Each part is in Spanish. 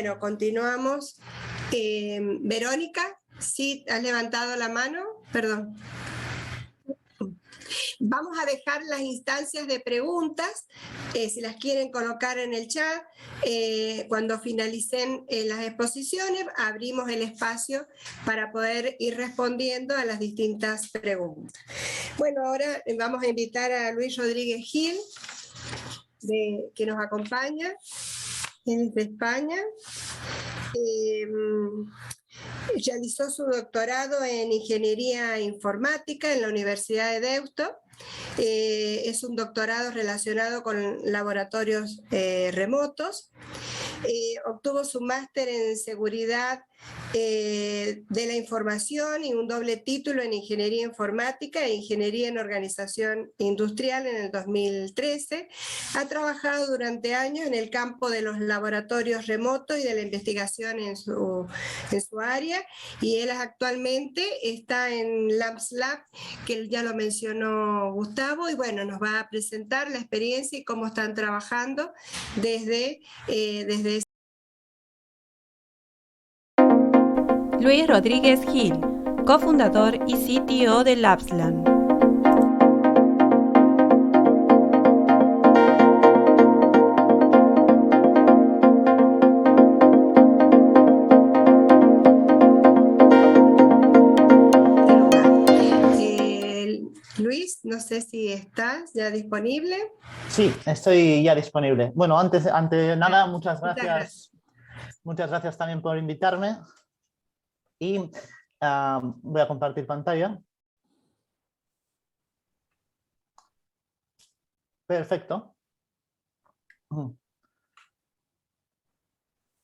bueno, continuamos. Verónica, sí, has levantado la mano, perdón. Vamos a dejar las instancias de preguntas, si las quieren colocar en el chat. Cuando finalicen las exposiciones, abrimos el espacio para poder ir respondiendo a las distintas preguntas. Bueno, ahora vamos a invitar a Luis Rodríguez Gil, que nos acompaña desde España. Realizó su doctorado en Ingeniería Informática en la Universidad de Deusto. Es un doctorado relacionado con laboratorios remotos. Obtuvo su máster en Seguridad de la Información y un doble título en Ingeniería Informática e Ingeniería en Organización Industrial en el 2013. Ha trabajado durante años en el campo de los laboratorios remotos y de la investigación en su área, y él actualmente está en Labs Lab, que ya lo mencionó Gustavo, y bueno, nos va a presentar la experiencia y cómo están trabajando desde Luis Rodríguez Gil, cofundador y CTO de Lapsland. Luis, no sé si estás ya disponible. Sí, estoy ya disponible. Bueno, ante nada, muchas gracias. Muchas gracias también por invitarme. Y voy a compartir pantalla. Perfecto.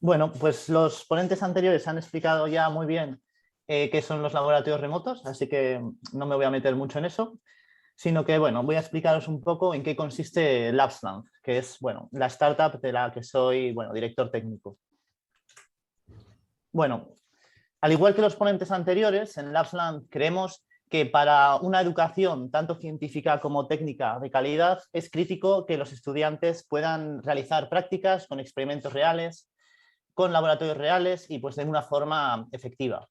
Bueno, pues los ponentes anteriores han explicado ya muy bien qué son los laboratorios remotos, así que no me voy a meter mucho en eso, sino que, bueno, voy a explicaros un poco en qué consiste Lapsland, que es, bueno, la startup de la que soy, bueno, director técnico. Bueno, al igual que los ponentes anteriores, en Lapsland creemos que para una educación tanto científica como técnica de calidad es crítico que los estudiantes puedan realizar prácticas con experimentos reales, con laboratorios reales y pues de una forma efectiva.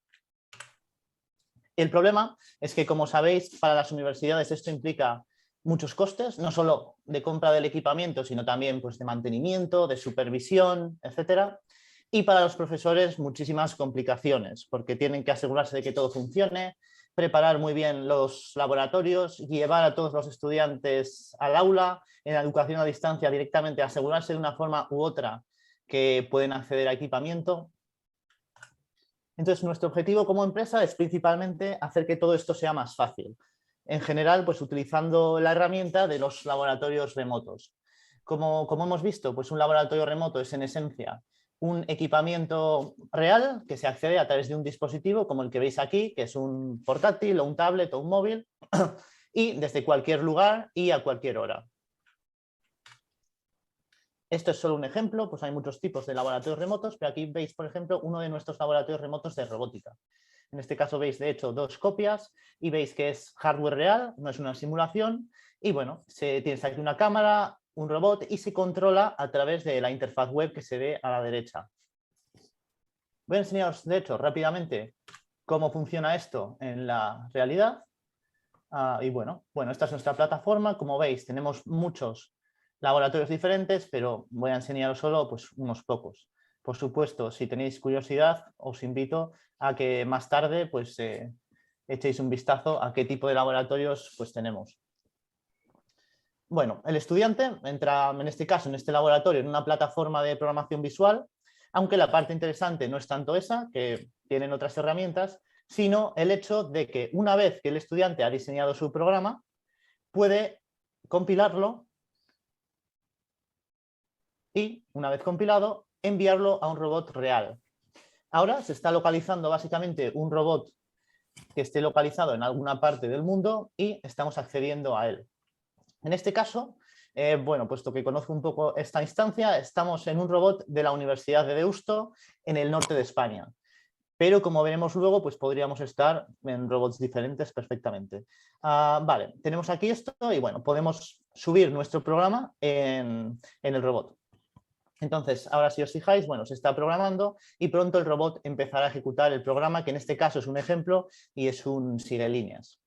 El problema es que, como sabéis, para las universidades esto implica muchos costes, no solo de compra del equipamiento, sino también pues, de mantenimiento, de supervisión, etcétera. Y para los profesores muchísimas complicaciones, porque tienen que asegurarse de que todo funcione, preparar muy bien los laboratorios, llevar a todos los estudiantes al aula, en la educación a distancia directamente, asegurarse de una forma u otra que pueden acceder a equipamiento. Entonces, nuestro objetivo como empresa es principalmente hacer que todo esto sea más fácil. En general, pues utilizando la herramienta de los laboratorios remotos. Como hemos visto, pues un laboratorio remoto es en esencia un equipamiento real que se accede a través de un dispositivo como el que veis aquí, que es un portátil o un tablet o un móvil, y desde cualquier lugar y a cualquier hora. Esto es solo un ejemplo, pues hay muchos tipos de laboratorios remotos, pero aquí veis, por ejemplo, uno de nuestros laboratorios remotos de robótica. En este caso veis, de hecho, dos copias y veis que es hardware real, no es una simulación. Y bueno, tienes aquí una cámara, un robot y se controla a través de la interfaz web que se ve a la derecha. Voy a enseñaros, de hecho, rápidamente cómo funciona esto en la realidad. Y bueno, esta es nuestra plataforma. Como veis, tenemos muchos laboratorios diferentes, pero voy a enseñaros solo pues, unos pocos. Por supuesto, si tenéis curiosidad, os invito a que más tarde pues, echéis un vistazo a qué tipo de laboratorios pues, tenemos. Bueno, el estudiante entra, en este caso, en este laboratorio, en una plataforma de programación visual, aunque la parte interesante no es tanto esa, que tienen otras herramientas, sino el hecho de que una vez que el estudiante ha diseñado su programa, puede compilarlo y, una vez compilado, enviarlo a un robot real. Ahora se está localizando básicamente un robot que esté localizado en alguna parte del mundo y estamos accediendo a él. En este caso, bueno, puesto que conozco un poco esta instancia, estamos en un robot de la Universidad de Deusto en el norte de España. Pero como veremos luego, pues podríamos estar en robots diferentes perfectamente. Vale, tenemos aquí esto y bueno, podemos subir nuestro programa en el robot. Entonces, ahora si os fijáis, bueno, se está programando y pronto el robot empezará a ejecutar el programa, que en este caso es un ejemplo y es un sigue líneas.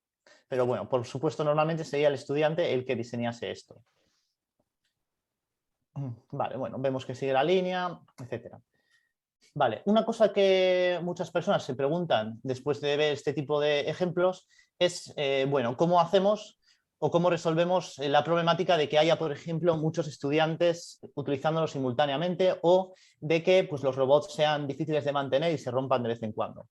Pero bueno, por supuesto, normalmente sería el estudiante el que diseñase esto. Vale, bueno, vemos que sigue la línea, etcétera. Vale, una cosa que muchas personas se preguntan después de ver este tipo de ejemplos es, bueno, ¿cómo hacemos o cómo resolvemos la problemática de que haya, por ejemplo, muchos estudiantes utilizándolo simultáneamente o de que pues, los robots sean difíciles de mantener y se rompan de vez en cuando?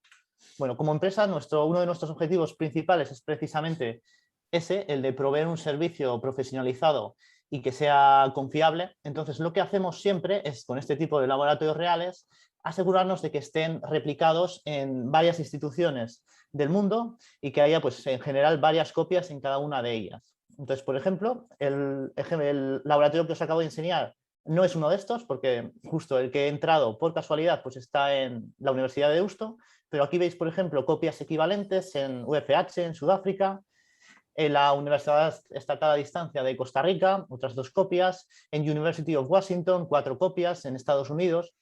Bueno, como empresa, uno de nuestros objetivos principales es precisamente ese, el de proveer un servicio profesionalizado y que sea confiable. Entonces, lo que hacemos siempre es, con este tipo de laboratorios reales, asegurarnos de que estén replicados en varias instituciones del mundo y que haya, pues, en general, varias copias en cada una de ellas. Entonces, por ejemplo, el laboratorio que os acabo de enseñar no es uno de estos, porque justo el que he entrado por casualidad pues está en la Universidad de Deusto, pero aquí veis, por ejemplo, copias equivalentes en UFH, en Sudáfrica, en la Universidad Estatal a Distancia de Costa Rica, otras 2 copias, en University of Washington, 4 copias en Estados Unidos,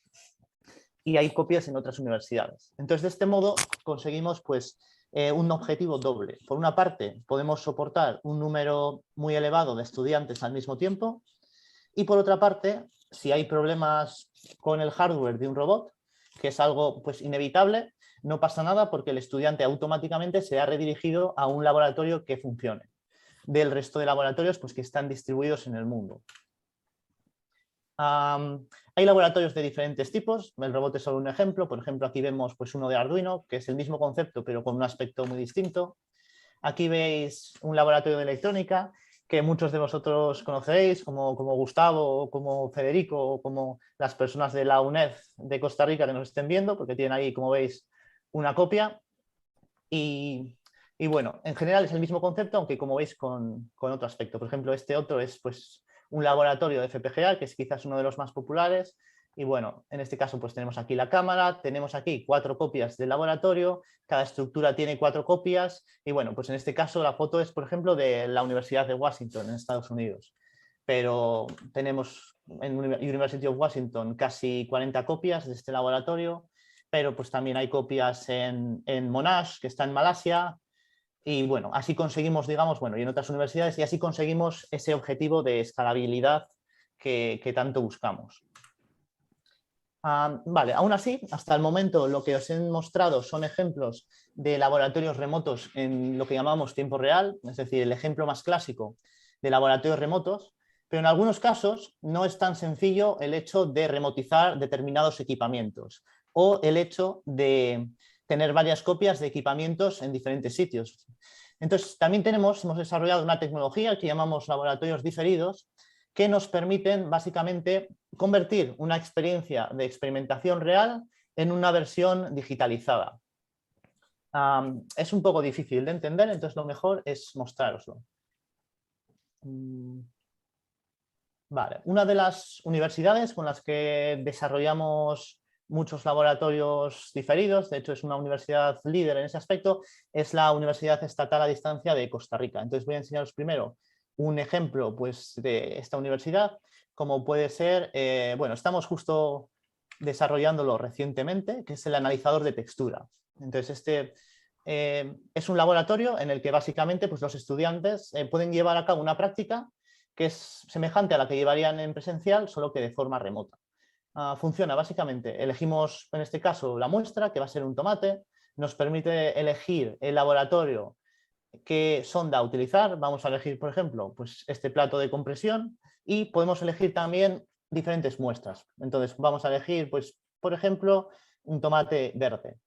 y hay copias en otras universidades. Entonces, de este modo conseguimos pues, un objetivo doble. Por una parte, podemos soportar un número muy elevado de estudiantes al mismo tiempo, y por otra parte, si hay problemas con el hardware de un robot, que es algo pues, inevitable, no pasa nada porque el estudiante automáticamente se ha redirigido a un laboratorio que funcione, del resto de laboratorios pues, que están distribuidos en el mundo. Hay laboratorios de diferentes tipos, el robot es solo un ejemplo. Por ejemplo, aquí vemos pues, uno de Arduino, que es el mismo concepto pero con un aspecto muy distinto. Aquí veis un laboratorio de electrónica que muchos de vosotros conoceréis, como Gustavo, como Federico, o como las personas de la UNED de Costa Rica que nos estén viendo, porque tienen ahí, como veis, una copia. Y bueno, en general es el mismo concepto, aunque como veis con otro aspecto. Por ejemplo, este otro es pues, un laboratorio de FPGA, que es quizás uno de los más populares. Y bueno, en este caso pues tenemos aquí la cámara, tenemos aquí 4 copias del laboratorio, cada estructura tiene 4 copias y bueno, pues en este caso la foto es, por ejemplo, de la Universidad de Washington en Estados Unidos. Pero tenemos en University of Washington casi 40 copias de este laboratorio, pero pues también hay copias en Monash, que está en Malasia, y bueno, así conseguimos, digamos, bueno, y en otras universidades, y así conseguimos ese objetivo de escalabilidad que tanto buscamos. Vale, aún así, hasta el momento lo que os he mostrado son ejemplos de laboratorios remotos en lo que llamamos tiempo real, es decir, el ejemplo más clásico de laboratorios remotos, pero en algunos casos no es tan sencillo el hecho de remotizar determinados equipamientos o el hecho de tener varias copias de equipamientos en diferentes sitios. Entonces, también hemos desarrollado una tecnología que llamamos laboratorios diferidos, que nos permiten básicamente convertir una experiencia de experimentación real en una versión digitalizada. Es un poco difícil de entender, entonces lo mejor es mostrároslo. Vale. Una de las universidades con las que desarrollamos muchos laboratorios diferidos, de hecho es una universidad líder en ese aspecto, es la Universidad Estatal a Distancia de Costa Rica. Entonces voy a enseñaros primero un ejemplo pues, de esta universidad, como puede ser, bueno, estamos justo desarrollándolo recientemente, que es el analizador de textura. Entonces este es un laboratorio en el que básicamente pues, los estudiantes pueden llevar a cabo una práctica que es semejante a la que llevarían en presencial, solo que de forma remota. Funciona básicamente, elegimos en este caso la muestra, que va a ser un tomate, nos permite elegir el laboratorio qué sonda utilizar. Vamos a elegir, por ejemplo, pues este plato de compresión y podemos elegir también diferentes muestras. Entonces vamos a elegir, pues, por ejemplo, un tomate verde.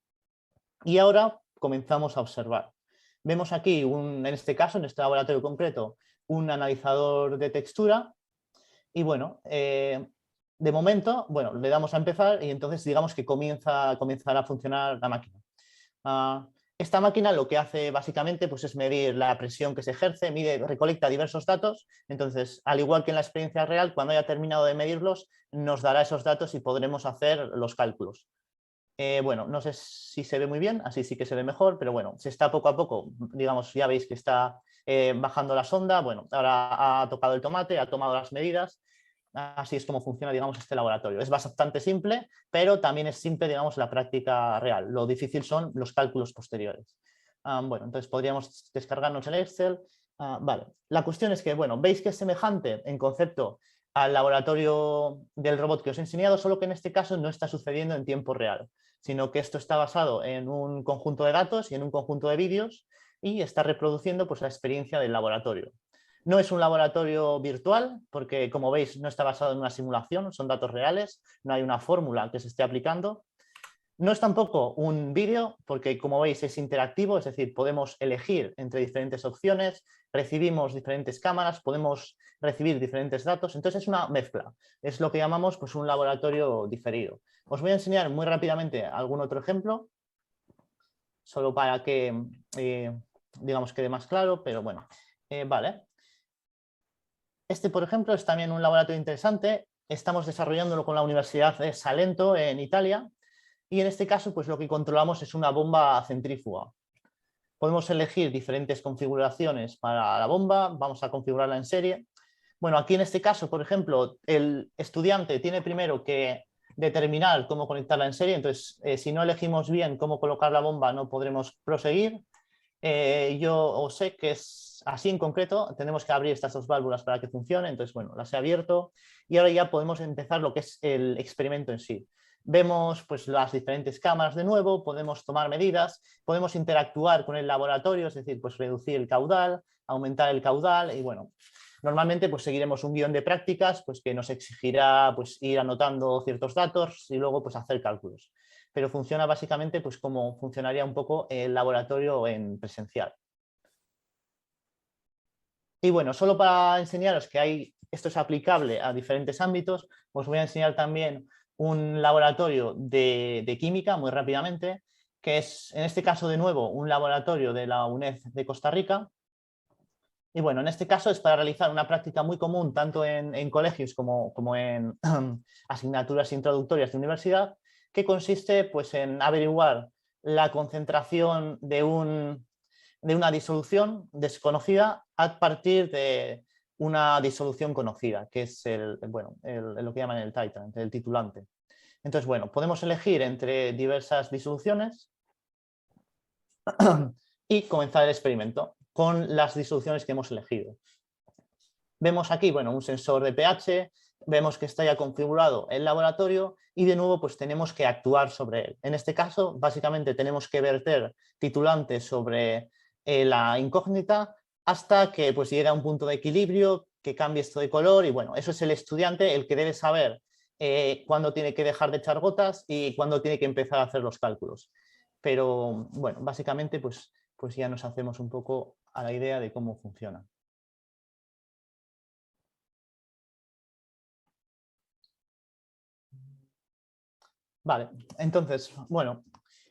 Y ahora comenzamos a observar. Vemos aquí, en este caso, en este laboratorio concreto, un analizador de textura y bueno, de momento, bueno, le damos a empezar y entonces digamos que comenzará a funcionar la máquina. Esta máquina lo que hace básicamente pues, es medir la presión que se ejerce, recolecta diversos datos, entonces al igual que en la experiencia real, cuando haya terminado de medirlos, nos dará esos datos y podremos hacer los cálculos. Bueno, no sé si se ve muy bien, así sí que se ve mejor, pero bueno, se está poco a poco, digamos, ya veis que está bajando la sonda, bueno, ahora ha tocado el tomate, ha tomado las medidas así es como funciona, digamos, este laboratorio. Es bastante simple, pero también es simple, digamos, la práctica real. Lo difícil son los cálculos posteriores. Bueno, entonces podríamos descargarnos el Excel. Vale, la cuestión es que, bueno, veis que es semejante en concepto al laboratorio del robot que os he enseñado, solo que en este caso no está sucediendo en tiempo real, sino que esto está basado en un conjunto de datos y en un conjunto de vídeos y está reproduciendo pues, la experiencia del laboratorio. No es un laboratorio virtual porque, como veis, no está basado en una simulación, son datos reales, no hay una fórmula que se esté aplicando. No es tampoco un vídeo porque, como veis, es interactivo, es decir, podemos elegir entre diferentes opciones, recibimos diferentes cámaras, podemos recibir diferentes datos, entonces es una mezcla. Es lo que llamamos pues, un laboratorio diferido. Os voy a enseñar muy rápidamente algún otro ejemplo, solo para que, digamos, quede más claro, pero bueno, vale. Este, por ejemplo, es también un laboratorio interesante. Estamos desarrollándolo con la Universidad de Salento, en Italia, y en este caso, pues lo que controlamos es una bomba centrífuga. Podemos elegir diferentes configuraciones para la bomba, vamos a configurarla en serie. Bueno, aquí en este caso, por ejemplo, el estudiante tiene primero que determinar cómo conectarla en serie, entonces si no elegimos bien cómo colocar la bomba no podremos proseguir. Yo os sé que es así en concreto, tenemos que abrir estas dos válvulas para que funcione, entonces bueno, las he abierto y ahora ya podemos empezar lo que es el experimento en sí. Vemos pues, las diferentes cámaras de nuevo, podemos tomar medidas, podemos interactuar con el laboratorio, es decir, pues reducir el caudal, aumentar el caudal y bueno, normalmente pues seguiremos un guión de prácticas pues, que nos exigirá pues, ir anotando ciertos datos y luego pues, hacer cálculos. Pero funciona básicamente pues, como funcionaría un poco el laboratorio en presencial. Y bueno, solo para enseñaros que esto es aplicable a diferentes ámbitos, os voy a enseñar también un laboratorio de química muy rápidamente, que es en este caso de nuevo un laboratorio de la UNED de Costa Rica. Y bueno, en este caso es para realizar una práctica muy común tanto en colegios como en asignaturas introductorias de universidad, que consiste pues, en averiguar la concentración de una disolución desconocida a partir de una disolución conocida, que es lo que llaman el titrant, el titulante. Entonces, bueno, podemos elegir entre diversas disoluciones y comenzar el experimento con las disoluciones que hemos elegido. Vemos aquí, bueno, un sensor de pH, vemos que está ya configurado el laboratorio y de nuevo pues tenemos que actuar sobre él. En este caso, básicamente tenemos que verter titulantes sobre la incógnita hasta que pues llegue a un punto de equilibrio, que cambie esto de color y bueno, eso es el estudiante el que debe saber cuándo tiene que dejar de echar gotas y cuándo tiene que empezar a hacer los cálculos. Pero bueno, básicamente pues ya nos hacemos un poco a la idea de cómo funciona. Vale, entonces, bueno,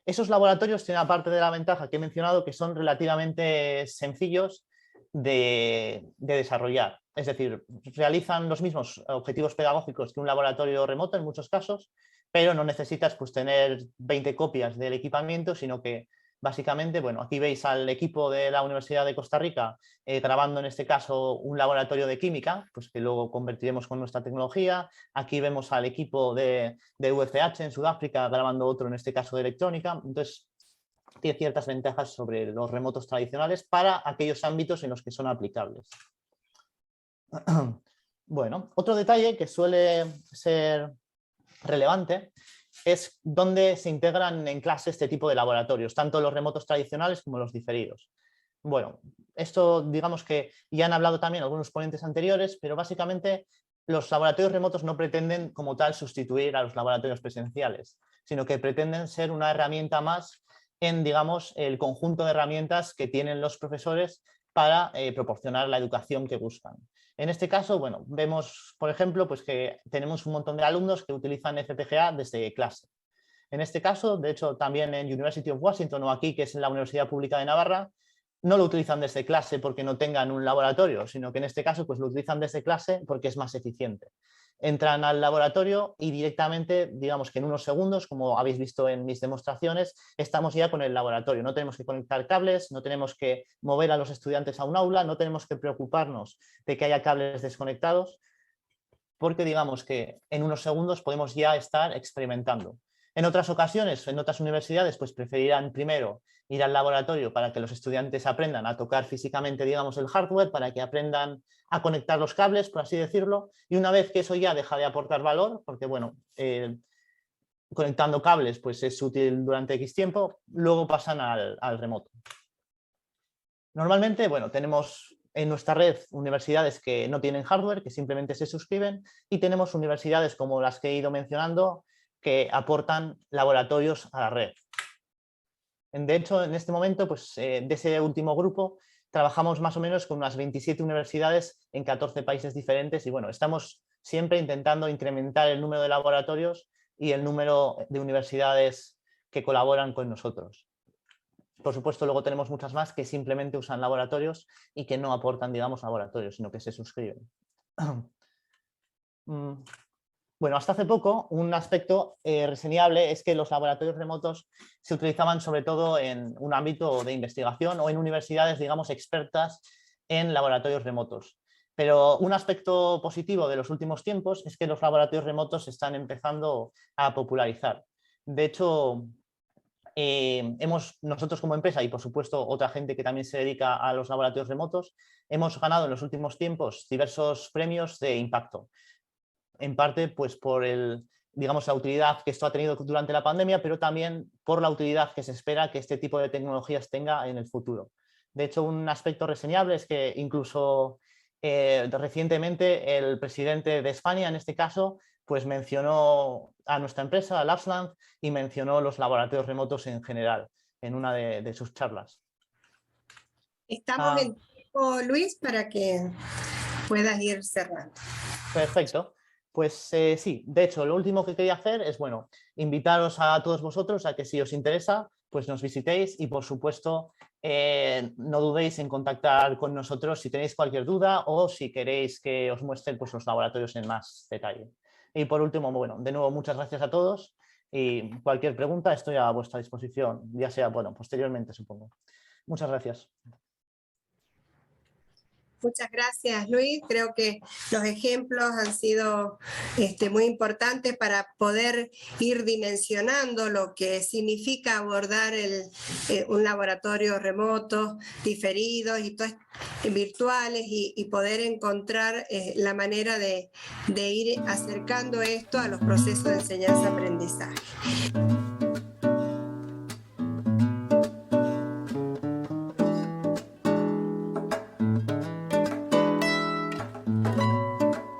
esos laboratorios tienen aparte de la ventaja que he mencionado que son relativamente sencillos de desarrollar. Es decir, realizan los mismos objetivos pedagógicos que un laboratorio remoto en muchos casos, pero no necesitas pues, tener 20 copias del equipamiento, sino que básicamente, bueno, aquí veis al equipo de la Universidad de Costa Rica grabando en este caso un laboratorio de química, pues que luego convertiremos con nuestra tecnología. Aquí vemos al equipo de UFH en Sudáfrica grabando otro, en este caso de electrónica. Entonces, tiene ciertas ventajas sobre los remotos tradicionales para aquellos ámbitos en los que son aplicables. Bueno, otro detalle que suele ser relevante es dónde se integran en clase este tipo de laboratorios, tanto los remotos tradicionales como los diferidos. Bueno, esto digamos que ya han hablado también algunos ponentes anteriores, pero básicamente los laboratorios remotos no pretenden como tal sustituir a los laboratorios presenciales, sino que pretenden ser una herramienta más en, digamos, el conjunto de herramientas que tienen los profesores para proporcionar la educación que buscan. En este caso, bueno, vemos, por ejemplo, pues que tenemos un montón de alumnos que utilizan FPGA desde clase. En este caso, de hecho, también en University of Washington o aquí, que es la Universidad Pública de Navarra, no lo utilizan desde clase porque no tengan un laboratorio, sino que en este caso pues lo utilizan desde clase porque es más eficiente. Entran al laboratorio y directamente, digamos que en unos segundos, como habéis visto en mis demostraciones, estamos ya con el laboratorio. No tenemos que conectar cables, no tenemos que mover a los estudiantes a un aula, no tenemos que preocuparnos de que haya cables desconectados. porque digamos que en unos segundos podemos ya estar experimentando. En otras ocasiones, en otras universidades, pues preferirán primero ir al laboratorio para que los estudiantes aprendan a tocar físicamente, digamos, el hardware, para que aprendan a conectar los cables, por así decirlo, y una vez que eso ya deja de aportar valor, porque bueno, conectando cables pues es útil durante X tiempo, luego pasan al remoto. Normalmente, bueno, tenemos en nuestra red universidades que no tienen hardware, que simplemente se suscriben, y tenemos universidades como las que he ido mencionando que aportan laboratorios a la red. De hecho, en este momento, pues, de ese último grupo, trabajamos más o menos con unas 27 universidades en 14 países diferentes y bueno, estamos siempre intentando incrementar el número de laboratorios y el número de universidades que colaboran con nosotros. Por supuesto, luego tenemos muchas más que simplemente usan laboratorios y que no aportan, digamos, laboratorios, sino que se suscriben. Bueno, hasta hace poco un aspecto reseñable es que los laboratorios remotos se utilizaban sobre todo en un ámbito de investigación o en universidades, digamos, expertas en laboratorios remotos. Pero un aspecto positivo de los últimos tiempos es que los laboratorios remotos se están empezando a popularizar. De hecho, nosotros como empresa y por supuesto otra gente que también se dedica a los laboratorios remotos, hemos ganado en los últimos tiempos diversos premios de impacto. En parte pues por digamos, la utilidad que esto ha tenido durante la pandemia, pero también por la utilidad que se espera que este tipo de tecnologías tenga en el futuro. De hecho, un aspecto reseñable es que incluso recientemente el presidente de España, en este caso, pues mencionó a nuestra empresa, a Lapsland, y mencionó los laboratorios remotos en general en una de sus charlas. Estamos en tiempo, Luis, para que puedas ir cerrando. Perfecto. Pues sí, de hecho, lo último que quería hacer es, bueno, invitaros a todos vosotros a que si os interesa, pues nos visitéis y, por supuesto, no dudéis en contactar con nosotros si tenéis cualquier duda o si queréis que os muestren pues, los laboratorios en más detalle. Y por último, bueno, de nuevo, muchas gracias a todos y cualquier pregunta estoy a vuestra disposición, ya sea, bueno, posteriormente, supongo. Muchas gracias. Muchas gracias, Luis. Creo que los ejemplos han sido muy importantes para poder ir dimensionando lo que significa abordar un laboratorio remoto, diferidos y virtuales y poder encontrar la manera de ir acercando esto a los procesos de enseñanza-aprendizaje.